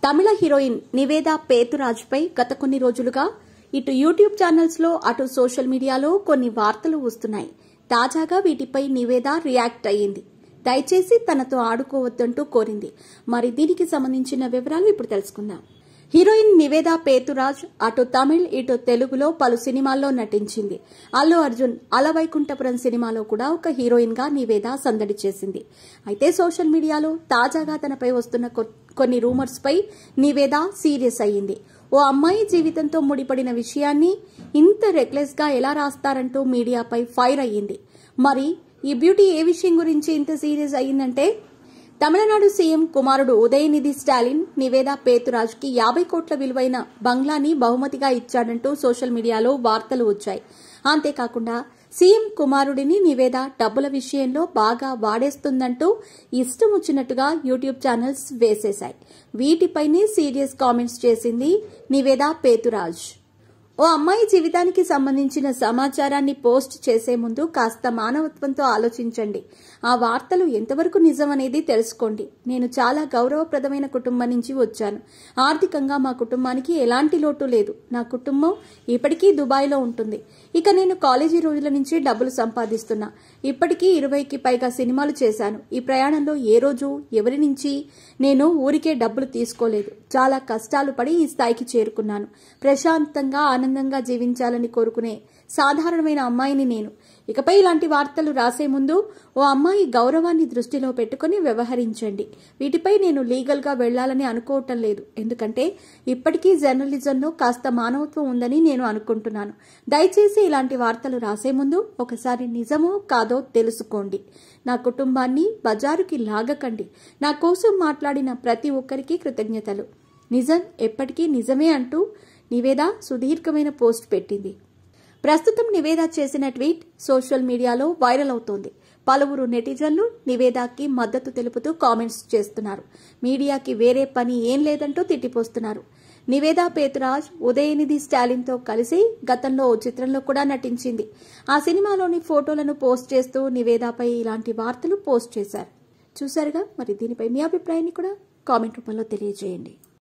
తమిళ heroine Nivetha పేతురాజ్పై గత కొన్ని రోజులుగా ఇటు యూట్యూబ్ ఛానల్స్ లో అటు సోషల్ మీడియాలో కొన్ని వార్తలు వస్తున్నాయి. తాజాగా వీటిపై నివేదా రియాక్ట్ అయ్యింది. దయచేసి తనతో ఆడుకోవద్దంటూ కోరింది. మరి దీనికి సంబంధించిన వివరాలు ఇప్పుడు తెలుసుకుందాం. హీరోయిన్ నివేదా పేతురాజ్ అటు తమిళ్ ఇటు తెలుగులో పలు సినిమాల్లో నటించింది. అల్లు అర్జున్ అలవైకుంఠపురం సినిమాలో కూడా ఒక హీరోయిన్ గా నివేదా సందడి చేసింది. అయితే సోషల్ మీడియాలో తాజాగా తనపై వస్తున్న కొన్ని రూమర్స్ పై నివేదా సీరియస్ అయ్యింది. ఓ అమ్మాయి జీవితంతో ముడిపడిన విషయాన్ని ఇంత రెక్లెస్ గా ఎలా రాస్తారంటూ మీడియాపై ఫైర్ అయ్యింది. మరి ఈ బ్యూటీ ఏ విషయం గురించి ఇంత సీరియస్ అయ్యిందంటే, తమిళనాడు సీఎం కుమారుడు ఉదయనిధి స్టాలిన్ నివేదా పేతురాజ్ కి 50 కోట్ల విలువైన బంగ్లాని బహుమతిగా ఇచ్చాడంటూ సోషల్ మీడియాలో వార్తలు వచ్చాయి. అంతేకాకుండా సీఎం కుమారుడిని నివేదా డబ్బుల విషయంలో బాగా వాడేస్తుందంటూ ఇష్టం వచ్చినట్టుగా యూట్యూబ్ ఛానల్స్ వేసేశాయి. వీటిపైనే సీరియస్ కామెంట్స్ చేసింది నివేదా పేతురాజ్. ఓ అమ్మాయి జీవితానికి సంబంధించిన సమాచారాన్ని పోస్ట్ చేసే ముందు కాస్త మానవత్వంతో ఆలోచించండి. ఆ వార్తలు ఎంతవరకు నిజమనేది తెలుసుకోండి. నేను చాలా గౌరవప్రదమైన కుటుంబం నుంచి వచ్చాను. ఆర్థికంగా మా కుటుంబానికి ఎలాంటి లోటు లేదు. నా కుటుంబం ఇప్పటికీ దుబాయ్లో ఉంటుంది. ఇక నేను కాలేజీ రోజుల నుంచి డబ్బులు సంపాదిస్తున్నా. ఇప్పటికీ 20కి పైగా సినిమాలు చేశాను. ఈ ప్రయాణంలో ఏ రోజు ఎవరి నుంచి నేను ఊరికే డబ్బులు తీసుకోలేదు. చాలా కష్టాలు పడి ఈ స్థాయికి చేరుకున్నాను. ప్రశాంతంగా ఆనందంగా జీవించాలని కోరుకునే సాధారణమైన అమ్మాయిని నేను. ఇకపై ఇలాంటి వార్తలు రాసే ముందు ఓ అమ్మాయి గౌరవాన్ని దృష్టిలో పెట్టుకుని వ్యవహరించండి. వీటిపై నేను లీగల్ గా వెళ్లాలని అనుకోవటం లేదు. ఎందుకంటే ఇప్పటికీ జర్నలిజంలో కాస్త మానవత్వం ఉందని నేను అనుకుంటున్నాను. దయచేసి ఇలాంటి వార్తలు రాసే ముందు ఒకసారి నిజమో కాదో తెలుసుకోండి. నా కుటుంబాన్ని బజారుకి లాగకండి. నా కోసం మాట్లాడిన ప్రతి ఒక్కరికి కృతజ్ఞతలు. నిజం ఎప్పటికీ నిజమే అంటూ నివేదా సుదీర్ఘమైన పోస్ట్ పెట్టింది. ప్రస్తుతం నివేదా చేసిన ట్వీట్ సోషల్ మీడియాలో వైరల్ అవుతోంది. పలువురు నెటిజన్లు నివేదాకి మద్దతు తెలుపుతూ కామెంట్స్ చేస్తున్నారు. మీడియాకి వేరే పని ఏం లేదంటూ తిట్టిపోస్తున్నారు. నివేదా పేతురాజ్ ఉదయనిధి స్టాలిన్ తో కలిసి గతంలో ఓ చిత్రంలో కూడా నటించింది. ఆ సినిమాలోని ఫోటోలను పోస్ట్ చేస్తూ నివేదాపై ఇలాంటి వార్తలు పోస్ట్ చేశారు. చూశారుగా, మరి దీనిపై మీ అభిప్రాయాన్ని కూడా కామెంట్ రూపంలో తెలియజేయండి.